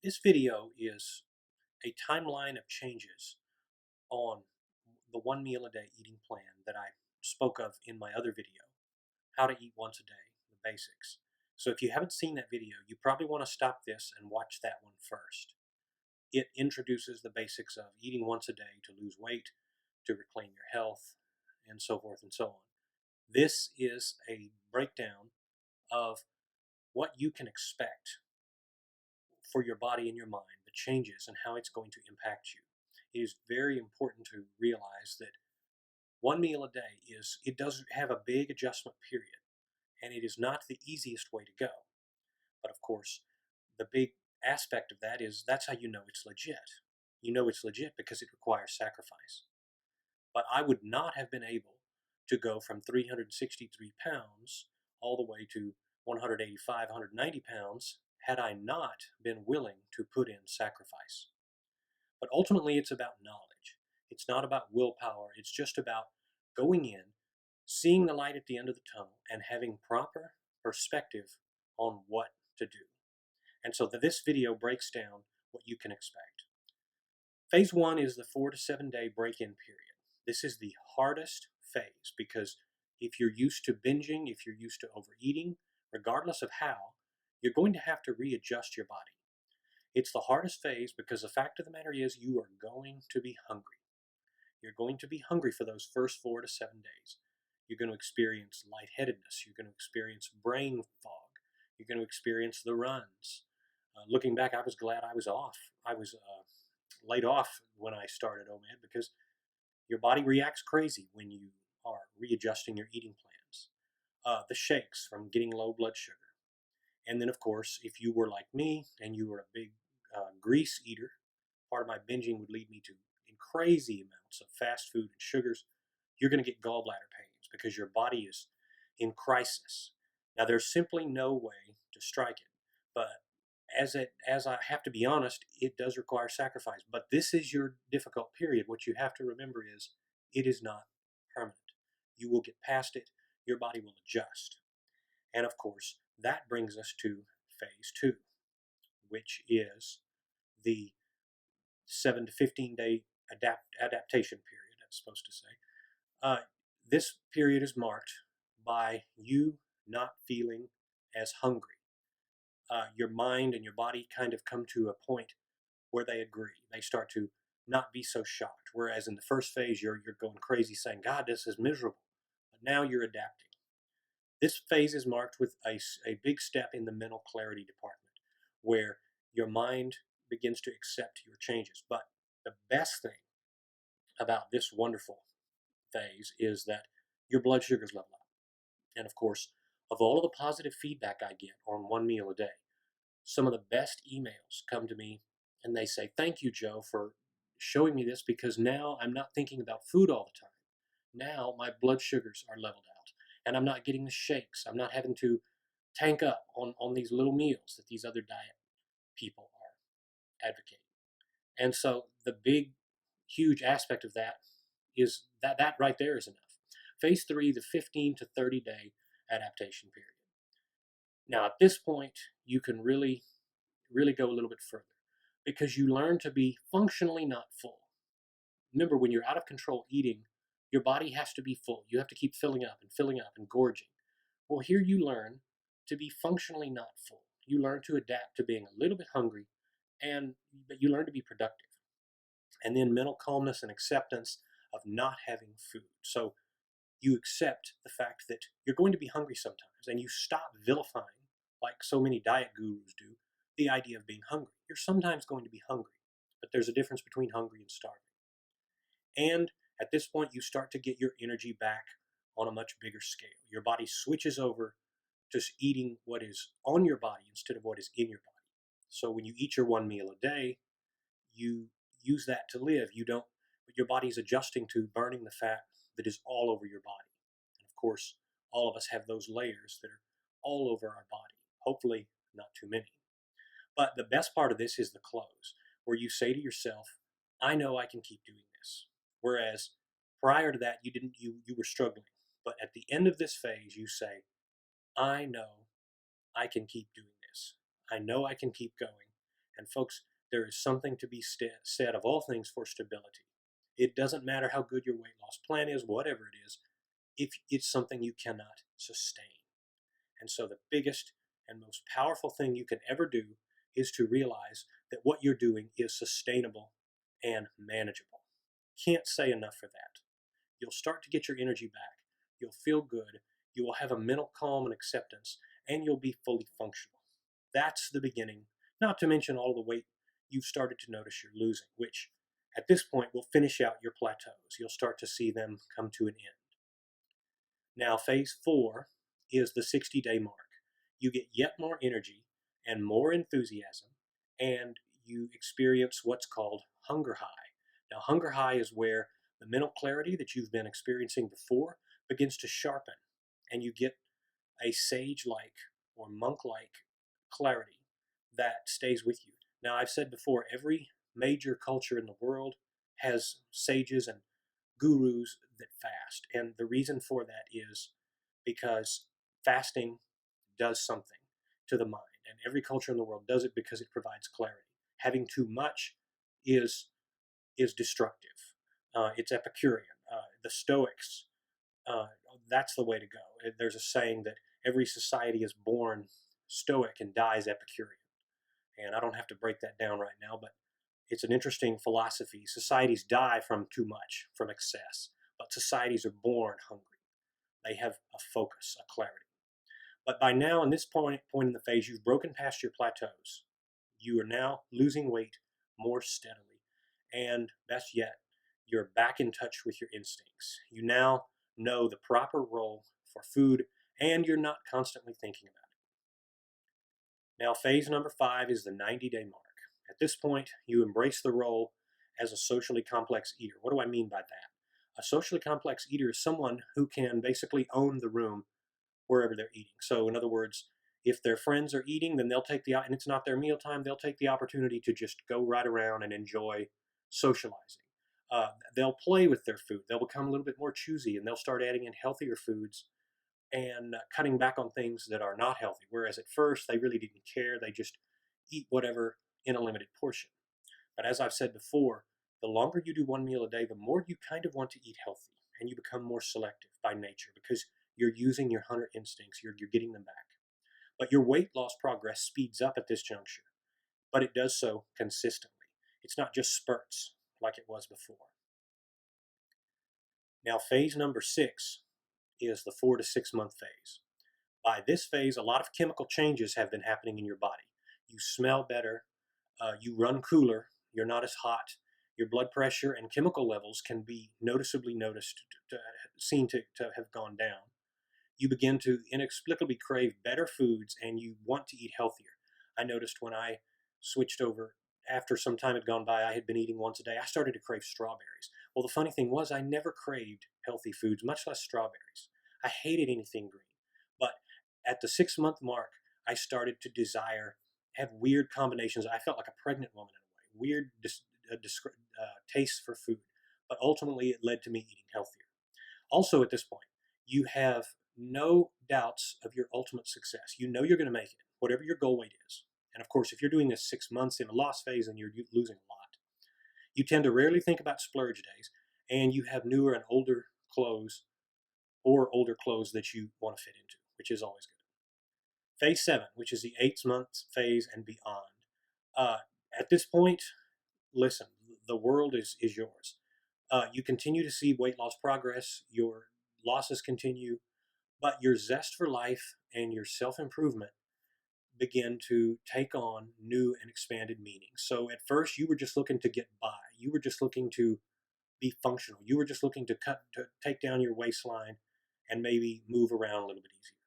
This video is a timeline of changes on the 1 meal a day eating plan that I spoke of in my other video, How to Eat Once a Day, the basics. So if you haven't seen that video, you probably want to stop this and watch that one first. It introduces the basics of eating once a day to lose weight, to reclaim your health, and so forth and so on. This is a breakdown of what you can expect for your body and your mind, the changes and how it's going to impact you. It is very important to realize that 1 meal a day it does have a big adjustment period, and it is not the easiest way to go. But of course, the big aspect of that is that's how you know it's legit. You know it's legit because it requires sacrifice. But I would not have been able to go from 363 pounds all the way to 185, 190 pounds had I not been willing to put in sacrifice. But ultimately, it's about knowledge. It's not about willpower. It's just about going in, seeing the light at the end of the tunnel, and having proper perspective on what to do. And so this video breaks down what you can expect. Phase 1 is the 4 to 7 day break-in period. This is the hardest phase because if you're used to binging, if you're used to overeating, regardless of how, you're going to have to readjust your body. It's the hardest phase because the fact of the matter is you are going to be hungry. You're going to be hungry for those first 4 to 7 days. You're going to experience lightheadedness. You're going to experience brain fog. You're going to experience the runs. Looking back, I was glad I was off. I was laid off when I started OMAD because your body reacts crazy when you are readjusting your eating plans. The shakes from getting low blood sugar. And then, of course, if you were like me and you were a big grease eater, part of my binging would lead me to crazy amounts of fast food and sugars. You're going to get gallbladder pains because your body is in crisis. Now, there's simply no way to strike it, but as I have to be honest, it does require sacrifice. But this is your difficult period. What you have to remember is it is not permanent. You will get past it. Your body will adjust. And of course, that brings us to phase 2, which is the 7 to 15 day adaptation period, I'm supposed to say. This period is marked by you not feeling as hungry. Your mind and your body kind of come to a point where they agree. They start to not be so shocked. Whereas in the first phase, you're going crazy saying, God, this is miserable. But now you're adapting. This phase is marked with a big step in the mental clarity department, where your mind begins to accept your changes. But the best thing about this wonderful phase is that your blood sugars level out. And of course, of all of the positive feedback I get on 1 meal a day, some of the best emails come to me and they say, thank you, Joe, for showing me this because now I'm not thinking about food all the time. Now my blood sugars are leveled out and I'm not getting the shakes. I'm not having to tank up on these little meals that these other diet people are advocating. And so the big, huge aspect of that is that right there is enough. Phase 3, the 15 to 30 day adaptation period. Now, at this point, you can really go a little bit further because you learn to be functionally not full. Remember, when you're out of control eating, your body has to be full. You have to keep filling up and gorging. Well, here you learn to be functionally not full. You learn to adapt to being a little bit hungry, but you learn to be productive. And then mental calmness and acceptance of not having food. So you accept the fact that you're going to be hungry sometimes, and you stop vilifying, like so many diet gurus do, the idea of being hungry. You're sometimes going to be hungry, but there's a difference between hungry and starving. And at this point, you start to get your energy back on a much bigger scale. Your body switches over to eating what is on your body instead of what is in your body. So when you eat your 1 meal a day, you use that to live. But your body's adjusting to burning the fat that is all over your body. And of course, all of us have those layers that are all over our body. Hopefully, not too many. But the best part of this is the close, where you say to yourself, I know I can keep doing this. Whereas prior to that, you were struggling. But at the end of this phase, you say, I know I can keep doing this. I know I can keep going. And folks, there is something to be said of all things for stability. It doesn't matter how good your weight loss plan is, whatever it is, if it's something you cannot sustain. And so the biggest and most powerful thing you can ever do is to realize that what you're doing is sustainable and manageable. Can't say enough for that. You'll start to get your energy back. You'll feel good. You will have a mental calm and acceptance, and you'll be fully functional. That's the beginning, not to mention all the weight you've started to notice you're losing, which at this point will finish out your plateaus. You'll start to see them come to an end. Now, phase 4 is the 60-day mark. You get yet more energy and more enthusiasm, and you experience what's called hunger high. Now, hunger high is where the mental clarity that you've been experiencing before begins to sharpen, and you get a sage-like or monk-like clarity that stays with you. Now, I've said before, every major culture in the world has sages and gurus that fast. And the reason for that is because fasting does something to the mind. And every culture in the world does it because it provides clarity. Having too much is destructive. It's Epicurean. The Stoics, that's the way to go. There's a saying that every society is born Stoic and dies Epicurean. And I don't have to break that down right now, but it's an interesting philosophy. Societies die from too much, from excess, but societies are born hungry. They have a focus, a clarity. But by now, in this point in the phase, you've broken past your plateaus. You are now losing weight more steadily. And best yet, you're back in touch with your instincts. You now know the proper role for food, and you're not constantly thinking about it. Now, phase number 5 is the 90-day mark. At this point, you embrace the role as a socially complex eater. What do I mean by that? A socially complex eater is someone who can basically own the room wherever they're eating. So, in other words, if their friends are eating, then they'll take and it's not their mealtime, they'll take the opportunity to just go right around and enjoy socializing. They'll play with their food. They'll become a little bit more choosy, and they'll start adding in healthier foods and cutting back on things that are not healthy. Whereas at first, they really didn't care. They just eat whatever in a limited portion. But as I've said before, the longer you do one meal a day, the more you kind of want to eat healthy, and you become more selective by nature because you're using your hunter instincts, you're getting them back. But your weight loss progress speeds up at this juncture, but it does so consistently. It's not just spurts like it was before. Now, phase number 6 is the 4 to 6 month phase. By this phase, a lot of chemical changes have been happening in your body. You smell better, you run cooler, you're not as hot, your blood pressure and chemical levels can be noticeably seen to have gone down. You begin to inexplicably crave better foods and you want to eat healthier. I noticed when I switched over, after some time had gone by, I had been eating once a day, I started to crave strawberries. Well, the funny thing was, I never craved healthy foods, much less strawberries. I hated anything green. But at the 6 month mark, I started to have weird combinations. I felt like a pregnant woman in a way, weird tastes for food. But ultimately, it led to me eating healthier. Also, at this point, you have no doubts of your ultimate success. You know you're going to make it, whatever your goal weight is. And of course, if you're doing this 6 months in a loss phase and you're losing a lot, you tend to rarely think about splurge days, and you have newer and older clothes or older clothes that you want to fit into, which is always good. Phase 7, which is the 8 month phase and beyond. At this point, listen, the world is yours. You continue to see weight loss progress, your losses continue, but your zest for life and your self improvement begin to take on new and expanded meanings. So at first, you were just looking to get by, you were just looking to be functional, you were just looking to take down your waistline and maybe move around a little bit easier.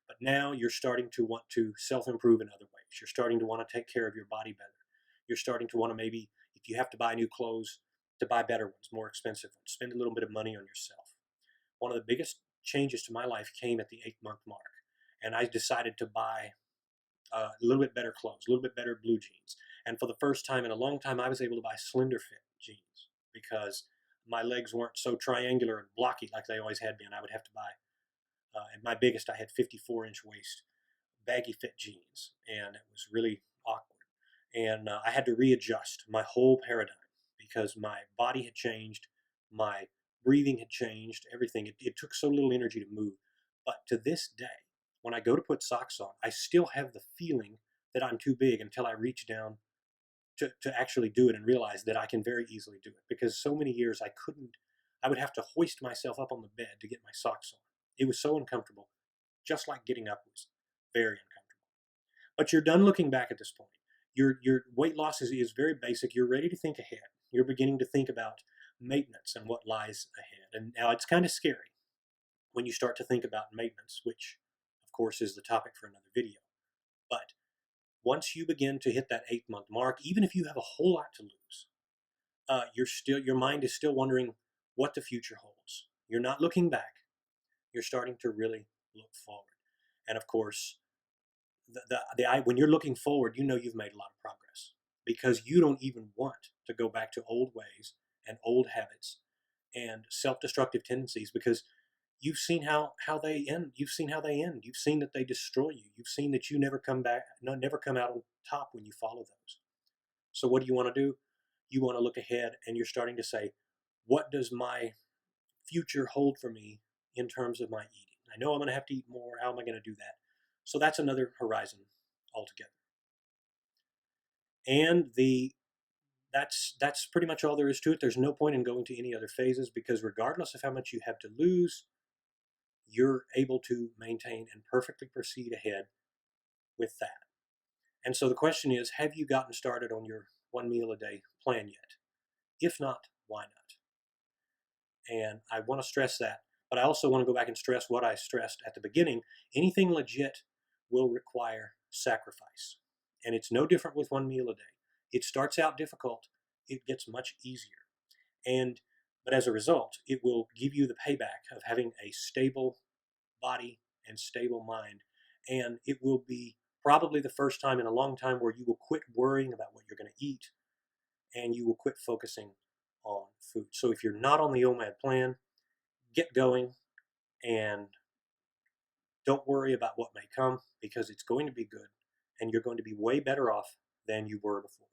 But now you're starting to want to self improve in other ways. You're starting to want to take care of your body better. You're starting to want to maybe, if you have to buy new clothes, to buy better ones, more expensive ones, spend a little bit of money on yourself. One of the biggest changes to my life came at the 8 month mark, and I decided to buy a little bit better clothes, a little bit better blue jeans. And for the first time in a long time, I was able to buy slender fit jeans because my legs weren't so triangular and blocky like they always had been. I would have to buy, at my biggest, I had 54-inch waist, baggy fit jeans, and it was really awkward. And I had to readjust my whole paradigm because my body had changed, my breathing had changed, everything. It took so little energy to move. But to this day, when I go to put socks on, I still have the feeling that I'm too big until I reach down to actually do it and realize that I can very easily do it. Because so many years I couldn't, I would have to hoist myself up on the bed to get my socks on. It was so uncomfortable, just like getting up was very uncomfortable. But you're done looking back at this point. Your weight loss is very basic. You're ready to think ahead. You're beginning to think about maintenance and what lies ahead. And now it's kind of scary when you start to think about maintenance, which of course is the topic for another video. But once you begin to hit that 8-month mark, even if you have a whole lot to lose, your mind is still wondering what the future holds. You're not looking back. You're starting to really look forward. And of course, when you're looking forward, you know you've made a lot of progress because you don't even want to go back to old ways and old habits and self-destructive tendencies because you've seen how they end. You've seen how they end. You've seen that they destroy you. You've seen that you never come back, never come out on top when you follow those. So what do you want to do? You want to look ahead, and you're starting to say, what does my future hold for me in terms of my eating? I know I'm going to have to eat more. How am I going to do that? So that's another horizon altogether. And that's pretty much all there is to it. There's no point in going to any other phases because regardless of how much you have to lose, you're able to maintain and perfectly proceed ahead with that. And so the question is, have you gotten started on your 1 meal a day plan yet? If not, why not? And I want to stress that, but I also want to go back and stress what I stressed at the beginning. Anything legit will require sacrifice. And it's no different with 1 meal a day. It starts out difficult, it gets much easier. But as a result, it will give you the payback of having a stable body and stable mind. And it will be probably the first time in a long time where you will quit worrying about what you're going to eat and you will quit focusing on food. So if you're not on the OMAD plan, get going and don't worry about what may come because it's going to be good and you're going to be way better off than you were before.